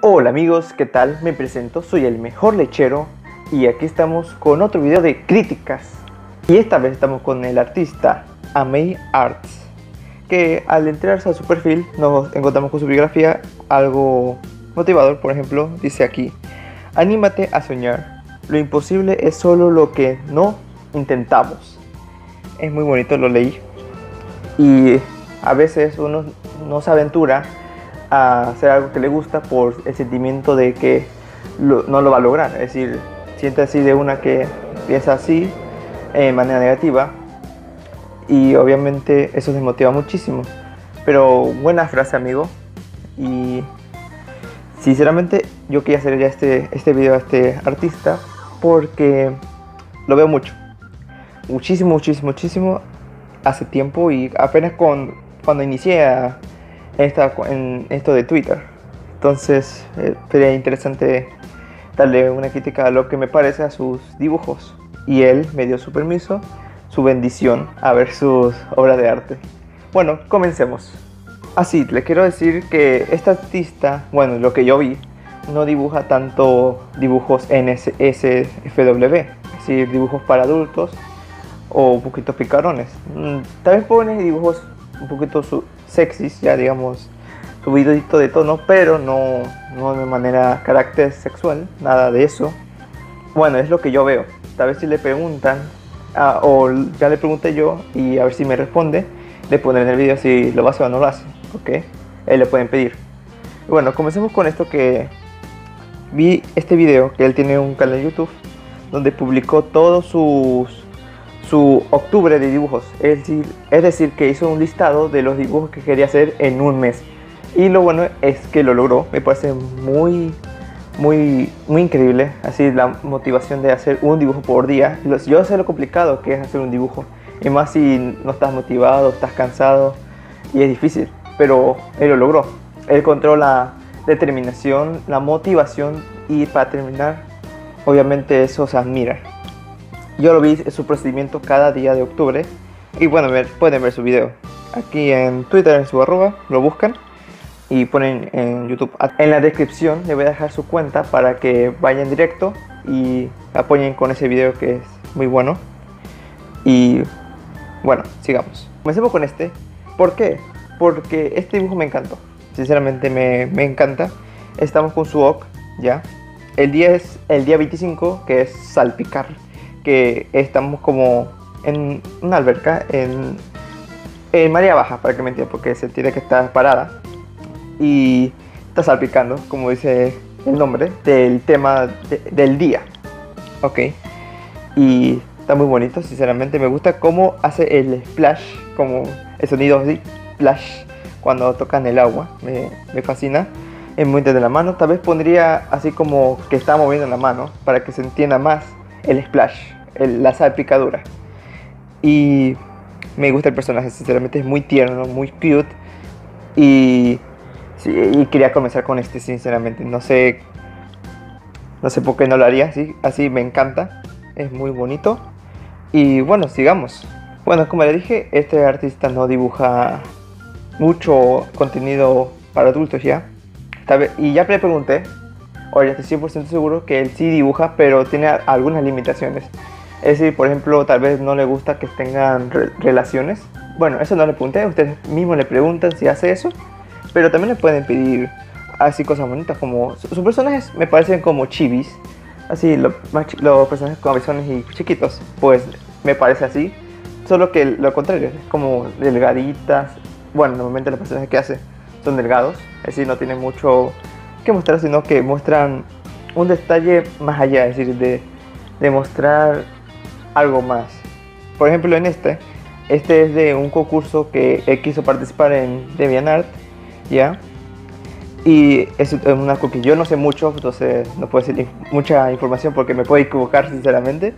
Hola amigos, ¿qué tal? Me presento, soy el mejor lechero y aquí estamos con otro video de críticas. Y esta vez estamos con el artista Amei Arts, que al entrarse a su perfil nos encontramos con su biografía algo motivador. Por ejemplo, dice aquí: anímate a soñar, lo imposible es solo lo que no intentamos. Es muy bonito, lo leí. Y a veces uno no se aventura a hacer algo que le gusta por el sentimiento de que no lo va a lograr. Es decir, siente así de una que piensa así de manera negativa y obviamente eso desmotiva muchísimo. Pero buena frase, amigo. Y sinceramente yo quería hacer ya este video a este artista porque lo veo muchísimo hace tiempo, y apenas cuando inicié en esto de Twitter. Entonces sería interesante darle una crítica a lo que me parece a sus dibujos, y él me dio su permiso, su bendición a ver sus obras de arte. Bueno, comencemos. Así, le quiero decir que este artista, bueno, lo que yo vi, no dibuja tanto dibujos NSFW, es decir, dibujos para adultos o un poquito picarones. Tal vez pone dibujos un poquito sexys, ya digamos, subidito de tono, pero no de manera carácter sexual, nada de eso. Bueno, es lo que yo veo. Tal vez si le preguntan, o ya le pregunté yo, y a ver si me responde, le pondré en el video si lo hace o no lo hace, ¿ok? Ahí le pueden pedir. Bueno, comencemos con esto, que vi este video, que él tiene un canal de YouTube donde publicó todos su octubre de dibujos, es decir, que hizo un listado de los dibujos que quería hacer en un mes. Y lo bueno es que lo logró. Me parece muy increíble, así la motivación de hacer un dibujo por día. Yo sé lo complicado que es hacer un dibujo, y más si no estás motivado, estás cansado y es difícil, pero él lo logró. Él encontró la determinación, la motivación, y para terminar, obviamente eso se admira. Yo lo vi su procedimiento cada día de octubre, y bueno, pueden ver su video aquí en Twitter, en su arroba, lo buscan y ponen en YouTube. En la descripción le voy a dejar su cuenta para que vayan directo y apoyen con ese video, que es muy bueno. Y bueno, sigamos. Comencemos con este. ¿Por qué? Porque este dibujo me encantó. Sinceramente me encanta. Estamos con su OK, ya. El día es el día 25, que es salpicar. Que estamos como en una alberca en marea baja, para que me entiendan, porque se tiene que estar parada y está salpicando, como dice el nombre del tema del día, ok. Y está muy bonito, sinceramente me gusta cómo hace el splash, como el sonido así, splash, cuando tocan el agua. Me fascina el movimiento de la mano. Tal vez pondría así como que está moviendo la mano para que se entienda más el splash, la salpicadura. Y me gusta el personaje, sinceramente es muy tierno, muy cute. Y quería comenzar con este, sinceramente. No sé por qué no lo haría así me encanta, es muy bonito. Y bueno, sigamos. Bueno, como le dije, este artista no dibuja mucho contenido para adultos ya. Y ya le pregunté, ahora estoy 100% seguro que él sí dibuja, pero tiene algunas limitaciones. Es decir, por ejemplo, tal vez no le gusta que tengan relaciones. Bueno, eso no le pregunté, ustedes mismos le preguntan si hace eso. Pero también le pueden pedir así cosas bonitas, como sus personajes me parecen como chibis. Así, los personajes cabezones y chiquitos, pues me parece así. Solo que lo contrario, es como delgaditas. Bueno, normalmente los personajes que hace son delgados, es decir, no tienen mucho que mostrar, sino que muestran un detalle más allá, es decir, de mostrar algo más. Por ejemplo, en este es de un concurso que él quiso participar en DeviantArt, ya. Y es una que yo no sé mucho, entonces no puedo decir mucha información porque me puedo equivocar, sinceramente.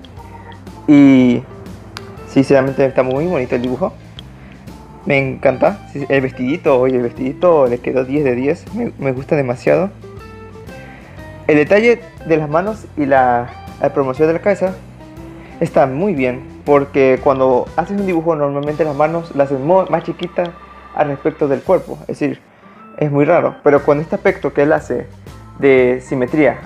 Y sinceramente está muy bonito el dibujo, me encanta. El vestidito le quedó 10 de 10, me gusta demasiado. El detalle de las manos y la promoción de la cabeza está muy bien, porque cuando haces un dibujo normalmente las manos las haces más chiquitas al respecto del cuerpo, es decir, es muy raro. Pero con este aspecto que él hace de simetría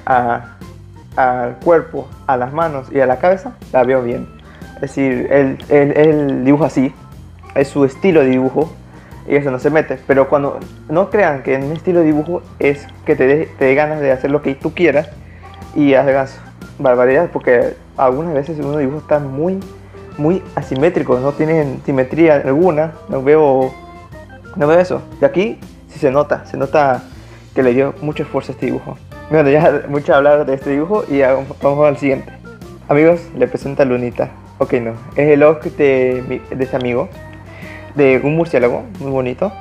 al cuerpo, a las manos y a la cabeza, la veo bien. Es decir, él dibuja así, es su estilo de dibujo y eso no se mete. Pero cuando no crean que en mi estilo de dibujo es que te dé ganas de hacer lo que tú quieras y hagas barbaridades, porque algunas veces unos dibujos están muy asimétricos, no tienen simetría alguna. No veo eso. Y aquí sí se nota que le dio mucho esfuerzo a este dibujo. Bueno, ya mucho hablar de este dibujo y ya vamos al siguiente. Amigos, le presenta Lunita. Ok, no, es el log de este amigo, de un murciélago muy bonito,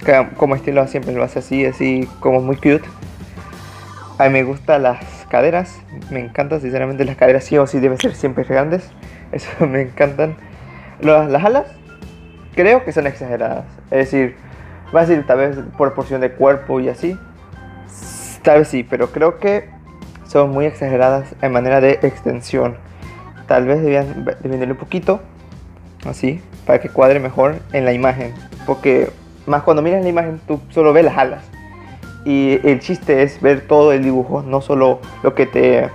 que como estilo siempre lo hace así como muy cute. A mí me gustan las caderas, me encantan sinceramente las caderas, sí o sí deben ser siempre grandes, eso me encantan. Las alas creo que son exageradas, es decir, va a decir tal vez por porción de cuerpo y así, tal vez sí, pero creo que son muy exageradas en manera de extensión. Tal vez debían disminuirle un poquito, así, para que cuadre mejor en la imagen, porque más cuando miras la imagen tú solo ves las alas y el chiste es ver todo el dibujo, no solo lo que te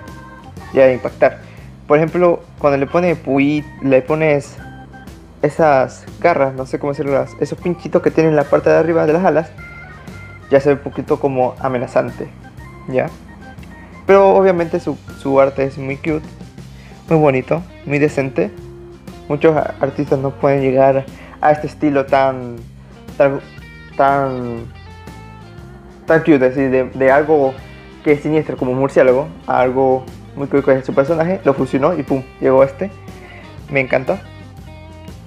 llega a impactar. Por ejemplo, cuando le pones esas garras, no sé cómo decirlas, esos pinchitos que tienen en la parte de arriba de las alas, ya se ve un poquito como amenazante, ¿ya? Pero obviamente su arte es muy cute, muy bonito, muy decente. Muchos artistas no pueden llegar a este estilo tan cute, es decir, de algo que es siniestro como un murciélago a algo muy cute que es su personaje. Lo fusionó y pum, llegó este. Me encanta.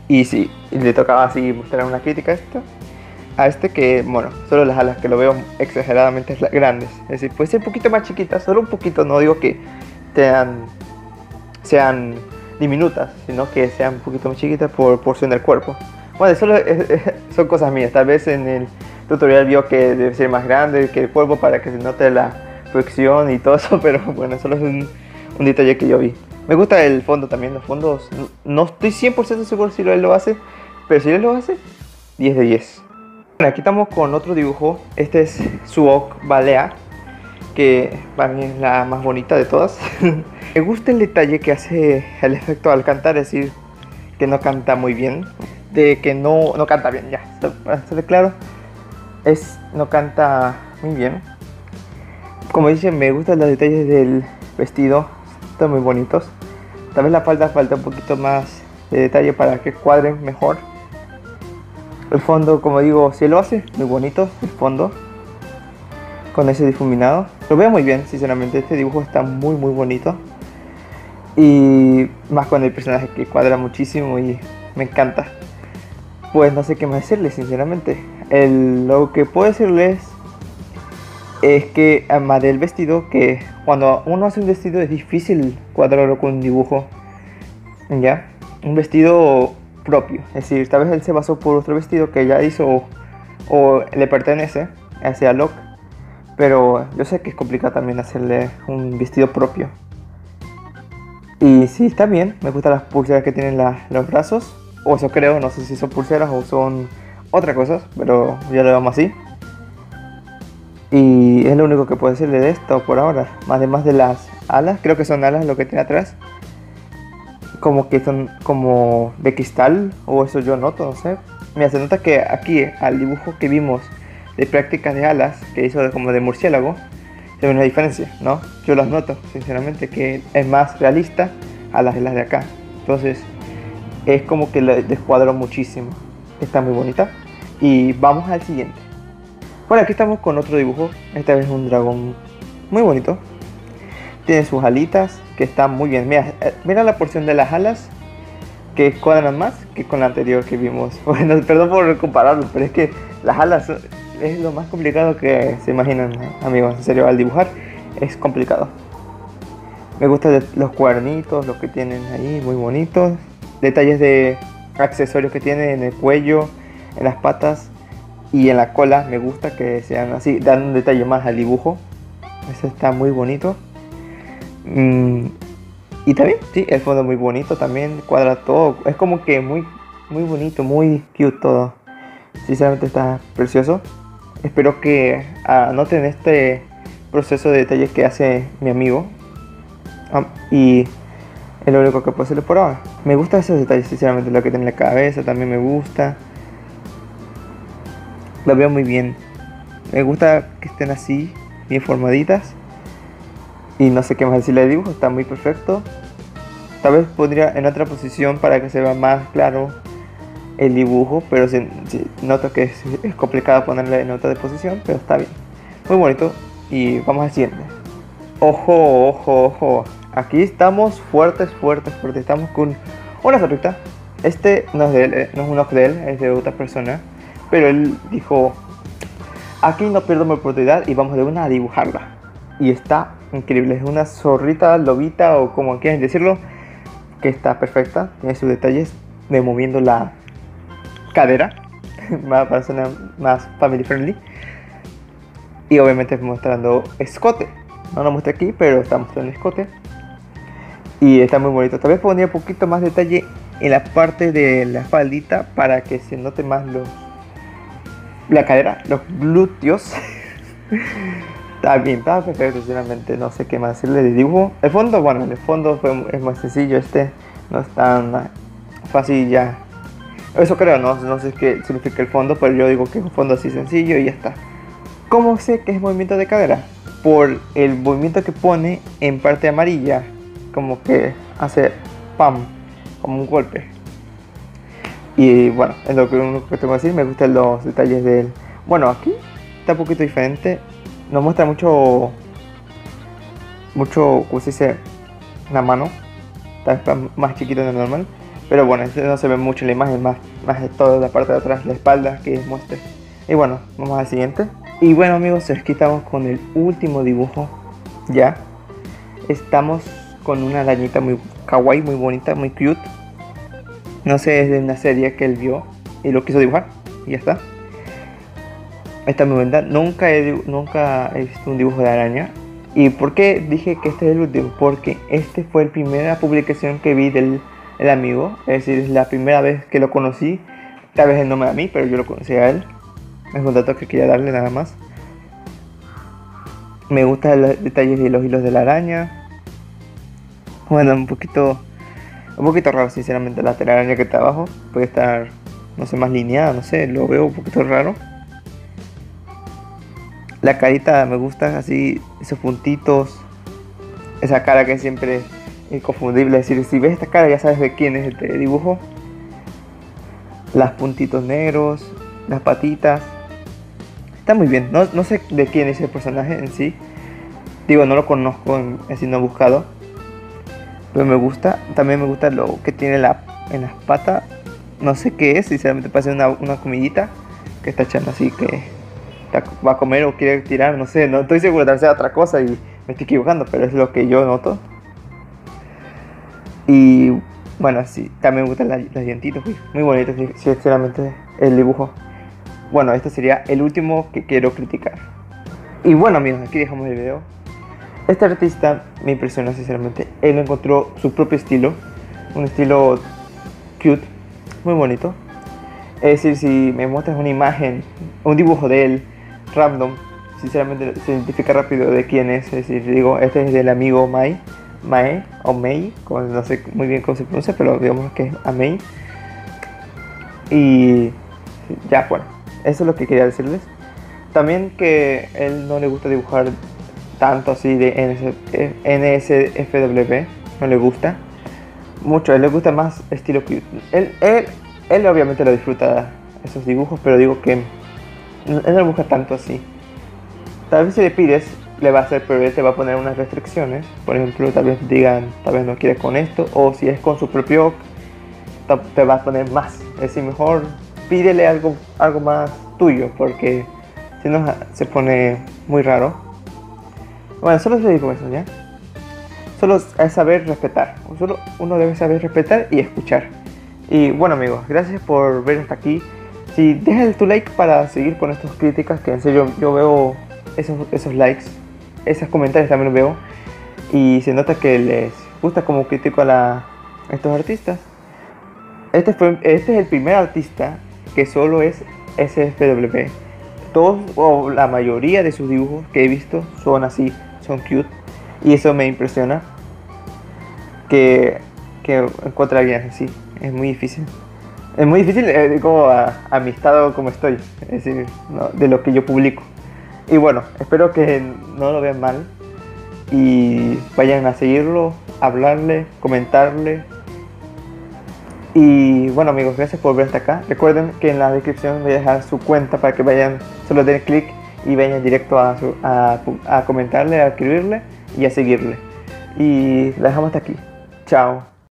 Y sí, le tocaba así mostrar una crítica a este que, bueno, solo las alas que lo veo exageradamente grandes. Es decir, puede ser un poquito más chiquitas, solo un poquito, no digo que sean diminutas, sino que sean un poquito más chiquitas por porción del cuerpo. Bueno, solo son cosas mías, tal vez en el tutorial vio que debe ser más grande que el cuerpo para que se note la proyección y todo eso, pero bueno, solo es un detalle que yo vi. Me gusta el fondo también, los fondos, no estoy 100% seguro si él lo hace, pero si él lo hace, 10 de 10. Bueno, aquí estamos con otro dibujo, este es Suok Balea, que para mí es la más bonita de todas. Me gusta el detalle que hace el efecto al cantar, es decir, que no canta muy bien, de que no canta bien, ya, para ser claro, no canta muy bien. Como dicen, me gustan los detalles del vestido, están muy bonitos. Tal vez la falta un poquito más de detalle para que cuadren mejor. El fondo, como digo, si lo hace, muy bonito el fondo, con ese difuminado. Lo veo muy bien, sinceramente, este dibujo está muy bonito. Y más con el personaje que cuadra muchísimo y me encanta. Pues no sé qué más decirles, sinceramente. Lo que puedo decirles es que además del vestido, que cuando uno hace un vestido es difícil cuadrarlo con un dibujo, ¿ya? Un vestido propio, es decir, tal vez él se basó por otro vestido que ya hizo o le pertenece a ese Alok, pero yo sé que es complicado también hacerle un vestido propio. Y sí, está bien, me gustan las pulseras que tienen los brazos, o eso creo, no sé si son pulseras o son otras cosas, pero ya lo vemos así. Y es lo único que puedo decirle de esto por ahora, además de las alas, creo que son alas lo que tiene atrás, como que son como de cristal, o eso yo noto, no sé. Mira, se nota que aquí al dibujo que vimos de prácticas de alas, que hizo como de murciélago, se ve una diferencia, ¿no? Yo las noto, sinceramente, que es más realista a las de acá. Entonces, es como que le descuadró muchísimo. Está muy bonita. Y vamos al siguiente. Bueno, aquí estamos con otro dibujo. Esta vez un dragón muy bonito. Tiene sus alitas, que están muy bien. Mira la porción de las alas, que cuadran más que con la anterior que vimos. Bueno, perdón por compararlo, pero es que las alas es lo más complicado que se imaginan, amigos. En serio, al dibujar es complicado. Me gustan los cuernitos, los que tienen ahí, muy bonitos. Detalles de accesorios que tienen en el cuello, en las patas y en la cola. Me gusta que sean así, dan un detalle más al dibujo. Eso está muy bonito. Y también, sí, el fondo muy bonito también, cuadra todo. Es como que muy bonito, muy cute todo. Sinceramente está precioso. Espero que anoten este proceso de detalles que hace mi amigo. Y es lo único que puedo hacerle por ahora. Me gustan esos detalles, sinceramente. Lo que tiene en la cabeza también me gusta. Lo veo muy bien. Me gusta que estén así, bien formaditas. Y no sé qué más decirle de dibujo, está muy perfecto. Tal vez pondría en otra posición para que se vea más claro el dibujo, pero noto que es complicado ponerle en otra posición, pero está bien. Muy bonito. Y vamos al siguiente. Ojo, ojo, ojo. Aquí estamos fuertes. Estamos con una zorrita. Este no es de él, no es un ojo de él, es de otra persona. Pero él dijo, aquí no pierdo mi oportunidad y vamos de una a dibujarla. Y está increíble. Es una zorrita, lobita o como quieran decirlo, que está perfecta. Tiene sus detalles de moviendo la cadera para sonar más family friendly. Y obviamente mostrando escote. No lo muestra aquí, pero está mostrando escote. Y está muy bonito. Tal vez pondría un poquito más detalle en la parte de la faldita para que se note más la cadera, los glúteos. Está bien, está perfecto, sinceramente. No sé qué más decirle de dibujo. El fondo, bueno, el fondo es más sencillo. No es tan fácil ya. Eso creo, no sé qué significa el fondo, pero yo digo que es un fondo así sencillo y ya está. ¿Cómo sé que es movimiento de cadera? Por el movimiento que pone en parte amarilla, como que hace pam, como un golpe. Y bueno, es lo único que tengo que decir. Me gustan los detalles de él. Bueno, aquí está un poquito diferente. Nos muestra mucho, como se dice, la mano. Está más chiquito de lo normal. Pero bueno, no se ve mucho en la imagen, más de toda la parte de atrás, la espalda que muestre. Y bueno, vamos al siguiente. Y bueno amigos, aquí estamos con el último dibujo. Ya. Estamos con una arañita muy kawaii, muy bonita, muy cute. No sé, es de una serie que él vio y lo quiso dibujar. Y ya está. Está muy bonita. Nunca he visto un dibujo de araña. ¿Y por qué dije que este es el último? Porque este fue la primera publicación que vi del amigo. Es decir, es la primera vez que lo conocí. Tal vez él no me a mí, pero yo lo conocí a él. Es un dato que quería darle nada más. Me gustan los detalles de los hilos de la araña. Bueno, un poquito raro sinceramente la telaraña que está abajo. Puede estar, no sé, más lineada, no sé, lo veo un poquito raro. La carita me gusta así, esos puntitos. Esa cara que siempre es inconfundible. Es decir, si ves esta cara ya sabes de quién es este dibujo. Las puntitos negros, las patitas. Está muy bien, no sé de quién es el personaje en sí. Digo, no lo conozco, así no he buscado. Pero me gusta, también me gusta lo que tiene en las patas. No sé qué es, sinceramente parece una comidita que está echando así que va a comer o quiere tirar, no sé, no estoy seguro, tal vez sea otra cosa y me estoy equivocando, pero es lo que yo noto. Y bueno, sí, también me gustan las dientitos, muy bonitos, sinceramente, el dibujo. Bueno, este sería el último que quiero criticar. Y bueno amigos, aquí dejamos el video. Este artista me impresionó sinceramente. Él encontró su propio estilo. Un estilo cute, muy bonito. Es decir, si me muestras una imagen, un dibujo de él, random, sinceramente se identifica rápido de quién es. Es decir, digo, este es del amigo Mae o Mei, no sé muy bien cómo se pronuncia, pero digamos que es a Mei. Y ya, bueno, eso es lo que quería decirles. También que él no le gusta dibujar tanto así de NSFW, no le gusta mucho, a él le gusta más estilo cute. Él obviamente lo disfruta esos dibujos, pero digo que él no busca tanto así. Tal vez si le pides, le va a hacer, pero él te va a poner unas restricciones. Por ejemplo, tal vez digan, tal vez no quiere con esto, o si es con su propio, te va a poner más. Es decir, mejor pídele algo más tuyo, porque si no se pone muy raro. Bueno, solo se digo eso, ¿ya? Solo es saber respetar. Solo uno debe saber respetar y escuchar. Y bueno amigos, gracias por ver hasta aquí. Si dejas tu like para seguir con estas críticas, que en serio yo veo esos likes, esos comentarios también los veo. Y se nota que les gusta como critico a estos artistas. Este es el primer artista que solo es SFW. todos o la mayoría de sus dibujos que he visto son así, son cute. Y eso me impresiona. Que encuentre a alguien así. Es muy difícil. Es muy difícil como a mi estado como estoy. Es decir, ¿no? De lo que yo publico. Y bueno, espero que no lo vean mal. Y vayan a seguirlo, hablarle, comentarle. Y bueno amigos, gracias por ver hasta acá. Recuerden que en la descripción voy a dejar su cuenta para que vayan, solo den clic y vayan directo a comentarle, a escribirle y a seguirle. Y la dejamos hasta aquí. Chao.